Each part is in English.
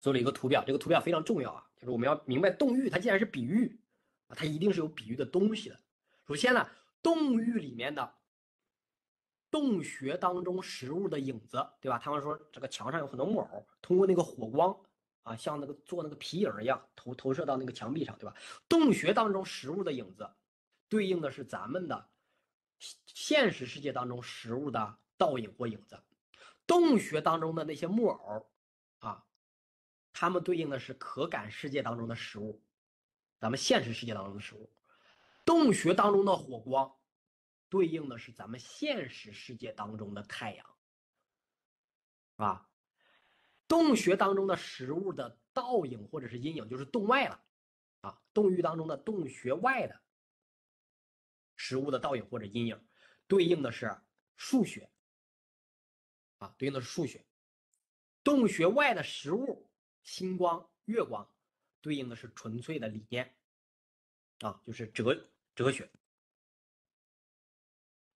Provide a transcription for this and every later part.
做了一个图表，这个图表非常重要啊，就是我们要明白动域它既然是比喻啊，它一定是有比喻的东西的。首先呢，动域里面的洞穴当中食物的影子，对吧？他们说这个墙上有很多木偶，通过那个火光啊，像那个做那个皮影一样投射到那个墙壁上，对吧？洞穴当中食物的影子，对应的是咱们的现实世界当中食物的倒影或影子。洞穴当中的那些木偶啊，它们对应的是可感世界当中的食物，咱们现实世界当中的食物。洞穴当中的火光，对应的是咱们现实世界当中的太阳，啊，洞穴当中的食物的倒影或者是阴影，就是洞外了，啊，洞域当中的洞穴外的食物的倒影或者阴影，对应的是数学，啊，对应的是数学。洞穴外的食物，星光、月光，对应的是纯粹的理念，啊，就是哲学。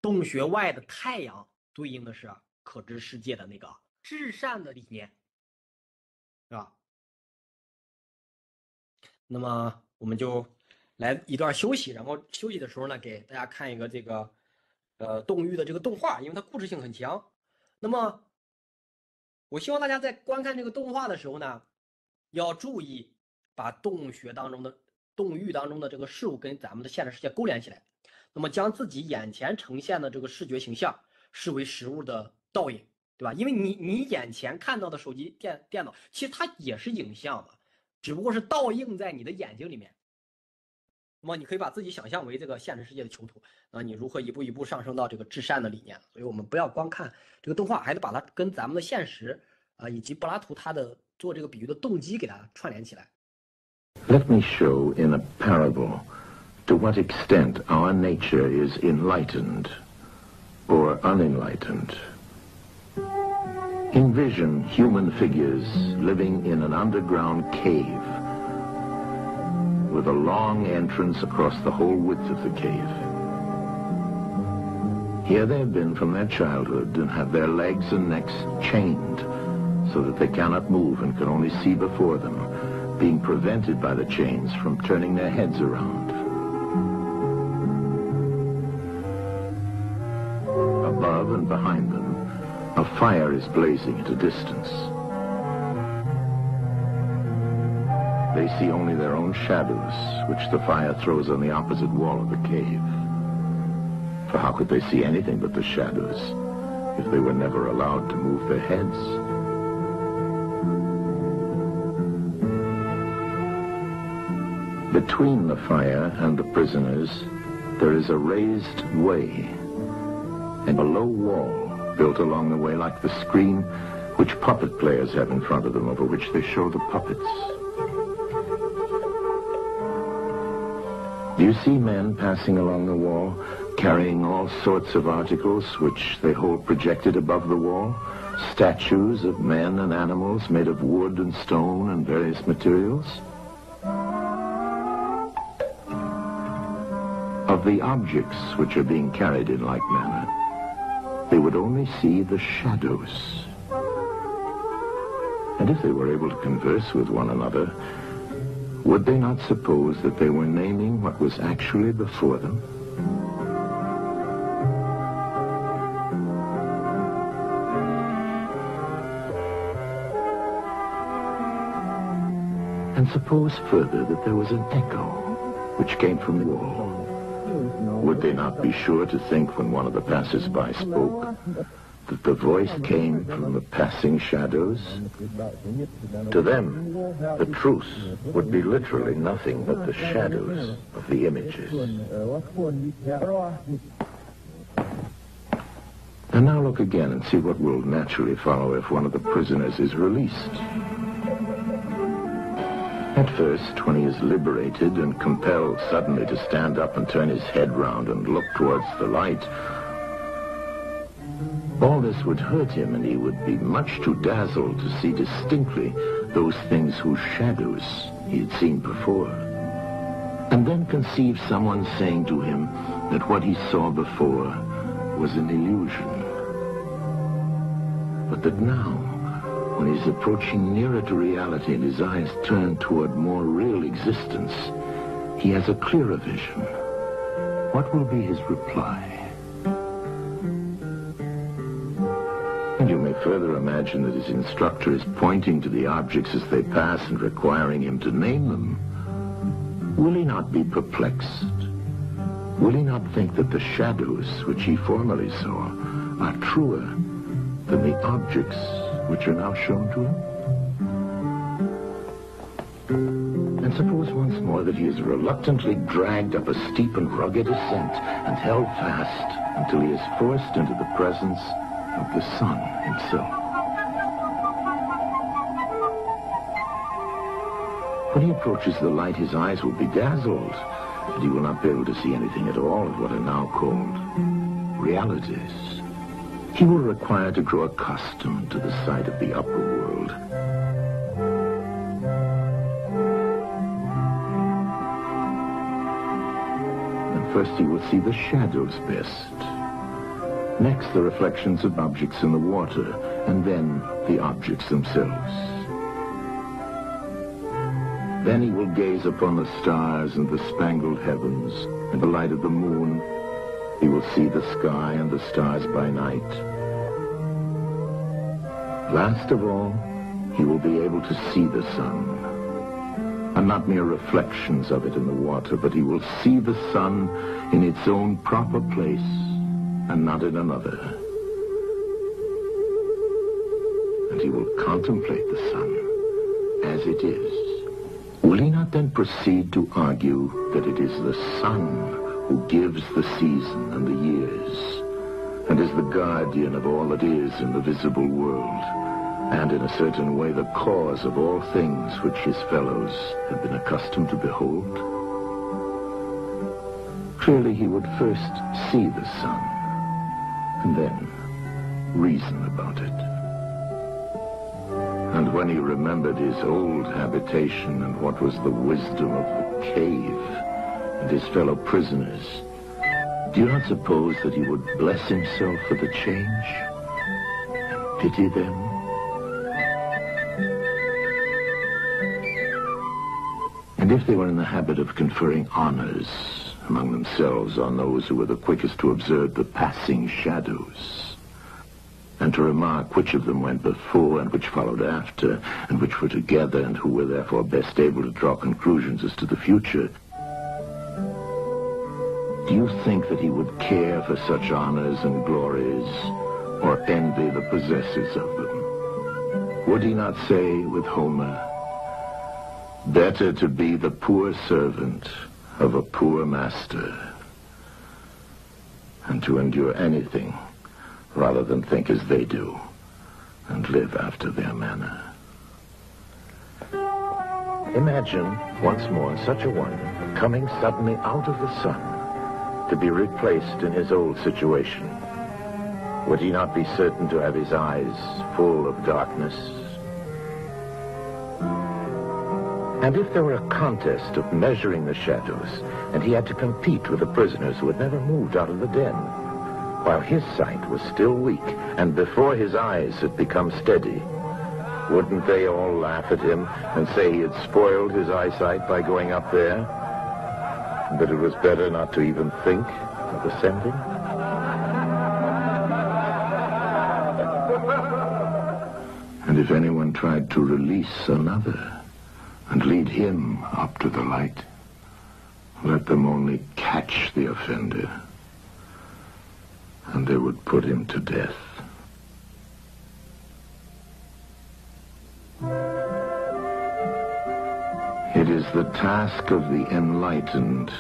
洞穴外的太阳对应的是可知世界的那个至善的理念，是吧？那么我们就来一段休息，然后休息的时候呢，给大家看一个这个洞域的这个动画，因为它故事性很强。那么我希望大家在观看这个动画的时候呢，要注意把洞穴当中的洞域当中的这个事物跟咱们的现实世界勾连起来。那么将自己眼前呈现的这个视觉形象视为食物的倒影，对吧？因为你眼前看到的手机、电脑，其实它也是影像嘛，只不过是倒映在你的眼睛里面。那么你可以把自己想象为这个现实世界的囚徒，你如何一步一步上升到这个至善的理念？所以我们不要光看这个动画，还得把它跟咱们的现实以及柏拉图他的做这个比喻的动机给它串联起来。Let me show in a parable to what extent our nature is enlightened or unenlightened. Envision human figures living in an underground cave with a long entrance across the whole width of the cave. Here they have been from their childhood and have their legs and necks chained so that they cannot move and can only see before them, being prevented by the chains from turning their heads around. Above and behind them, a fire is blazing at a distance. They see only their own shadows, which the fire throws on the opposite wall of the cave. For how could they see anything but the shadows if they were never allowed to move their heads? Between the fire and the prisoners, there is a raised way and a low wall built along the way like the screen which puppet players have in front of them, over which they show the puppets. Do you see men passing along the wall, carrying all sorts of articles which they hold projected above the wall? Statues of men and animals made of wood and stone and various materials? Of the objects which are being carried in like manner, they would only see the shadows. And if they were able to converse with one another, would they not suppose that they were naming what was actually before them? And suppose further that there was an echo which came from the wall. Would they not be sure to think when one of the passers-by spoke that the voice came from the passing shadows? To them, the truth would be literally nothing but the shadows of the images. And now look again and see what will naturally follow if one of the prisoners is released. At first, when he is liberated and compelled suddenly to stand up and turn his head round and look towards the light, all this would hurt him, and he would be much too dazzled to see distinctly those things whose shadows he had seen before. And then conceive someone saying to him that what he saw before was an illusion, but that now when he's approaching nearer to reality and his eyes turn toward more real existence, he has a clearer vision. What will be his reply? And you may further imagine that his instructor is pointing to the objects as they pass and requiring him to name them. Will he not be perplexed? Will he not think that the shadows which he formerly saw are truer than the objects which are now shown to him? And suppose once more that he is reluctantly dragged up a steep and rugged ascent and held fast until he is forced into the presence of the sun himself. When he approaches the light, his eyes will be dazzled, and he will not be able to see anything at all of what are now called realities. He will require to grow accustomed to the sight of the upper world. And first he will see the shadows best. Next, the reflections of objects in the water, and then the objects themselves. Then he will gaze upon the stars and the spangled heavens and the light of the moon. He will see the sky and the stars by night. Last of all, he will be able to see the sun, and not mere reflections of it in the water, but he will see the sun in its own proper place and not in another. And he will contemplate the sun as it is. Will he not then proceed to argue that it is the sun who gives the season and the years, and is the guardian of all that is in the visible world, and in a certain way the cause of all things which his fellows have been accustomed to behold? Clearly he would first see the sun, and then reason about it. And when he remembered his old habitation and what was the wisdom of the cave and his fellow prisoners, do you not suppose that he would bless himself for the change and pity them? And if they were in the habit of conferring honors among themselves on those who were the quickest to observe the passing shadows, and to remark which of them went before and which followed after, and which were together and who were therefore best able to draw conclusions as to the future, do you think that he would care for such honors and glories, or envy the possessors of them? Would he not say with Homer, "Better to be the poor servant of a poor master, and to endure anything rather than think as they do and live after their manner"? Imagine once more such a one coming suddenly out of the sun to be replaced in his old situation. Would he not be certain to have his eyes full of darkness? And if there were a contest of measuring the shadows, and he had to compete with the prisoners who had never moved out of the den, while his sight was still weak, and before his eyes had become steady, wouldn't they all laugh at him and say he had spoiled his eyesight by going up there, and that it was better not to even think of ascending? And if anyone tried to release another and lead him up to the light, let them only catch the offender, and they would put him to death. It is the task of the enlightened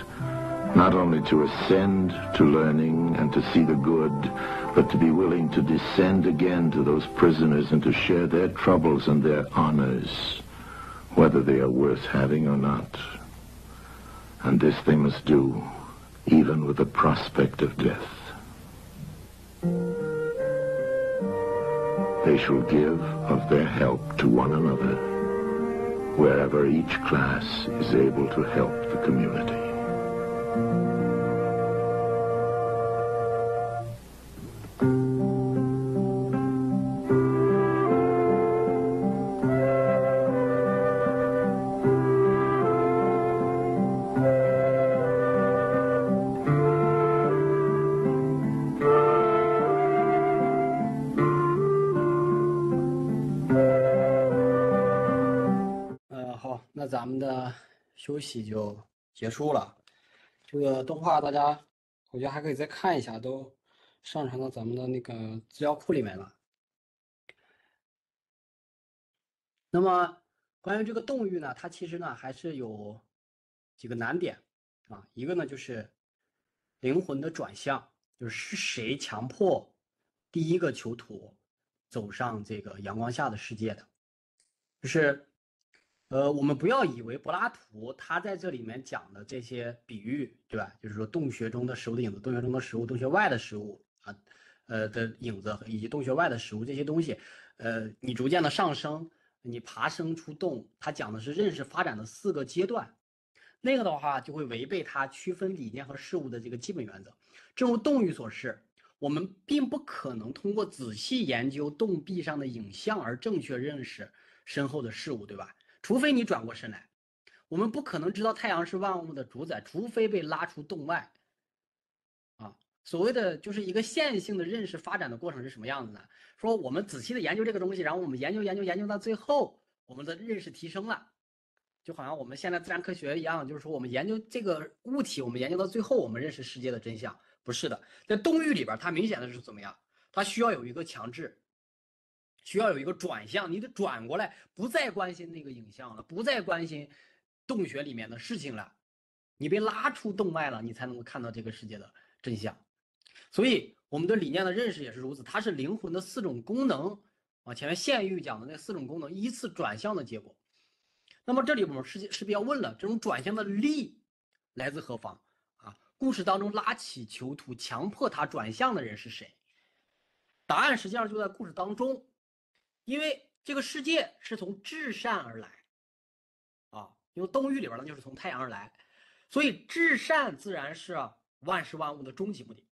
not only to ascend to learning and to see the good, but to be willing to descend again to those prisoners and to share their troubles and their honors, whether they are worth having or not. And this they must do, even with the prospect of death. They shall give of their help to one another, wherever each class is able to help the community. 好，那咱们的休息就结束了。这个动画大家，我觉得还可以再看一下，都上传到咱们的那个资料库里面了。那么关于这个动域呢，它其实呢还是有几个难点啊。一个呢就是灵魂的转向，就是谁强迫第一个囚徒走上这个阳光下的世界的，就是我们不要以为柏拉图他在这里面讲的这些比喻，对吧？就是说洞穴中的食物的影子，洞穴中的食物，洞穴外的食物啊，的影子以及洞穴外的食物这些东西，你逐渐的上升，你爬升出洞，他讲的是认识发展的4个阶段，那个的话就会违背他区分理念和事物的这个基本原则。正如洞域所示，我们并不可能通过仔细研究洞壁上的影像而正确认识身后的事物，对吧？除非你转过身来，我们不可能知道太阳是万物的主宰，除非被拉出洞外。啊，所谓的就是一个线性的认识发展的过程是什么样子呢？说我们仔细的研究这个东西，然后我们研究到最后，我们的认识提升了，就好像我们现在自然科学一样，就是说我们研究这个物体，我们研究到最后，我们认识世界的真相。不是的，在洞域里边，它明显的是怎么样？它需要有一个强制。需要有一个转向，你得转过来，不再关心那个影像了，不再关心洞穴里面的事情了，你被拉出洞外了，你才能够看到这个世界的真相。所以我们对理念的认识也是如此，它是灵魂的4种功能啊，前面现喻讲的那4种功能依次转向的结果。那么这里我们势必要问了，这种转向的力来自何方啊？故事当中拉起囚徒强迫他转向的人是谁？答案实际上就在故事当中。因为这个世界是从至善而来啊，因为洞域里边呢就是从太阳而来，所以至善自然是万事万物的终极目的。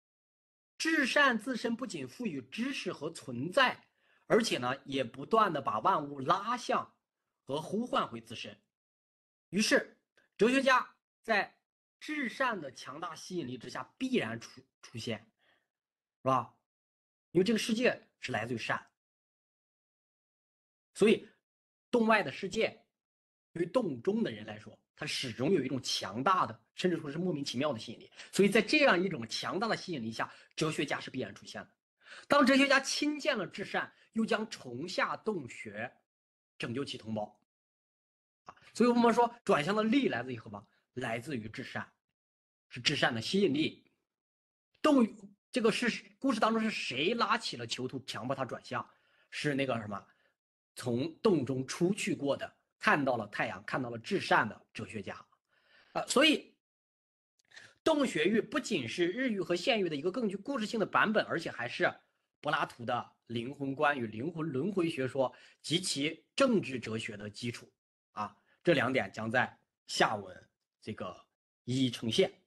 至善自身不仅赋予知识和存在，而且呢也不断的把万物拉向和呼唤回自身。于是哲学家在至善的强大吸引力之下必然出现，是吧？因为这个世界是来自于善。所以洞外的世界对于洞中的人来说，它始终有一种强大的，甚至说是莫名其妙的吸引力。所以在这样一种强大的吸引力下，哲学家是必然出现的。当哲学家亲见了至善，又将虫下洞穴，拯救其同胞所以我们说转向的力来自于何方？来自于至善，是至善的吸引力。这个是故事当中是谁拉起了囚徒，强迫他转向？是那个什么？从洞中出去过的，看到了太阳，看到了至善的哲学家，所以洞穴域不仅是日域和现域的一个更具故事性的版本，而且还是柏拉图的灵魂观与灵魂轮回学说及其政治哲学的基础啊。这2点将在下文这个一一呈现。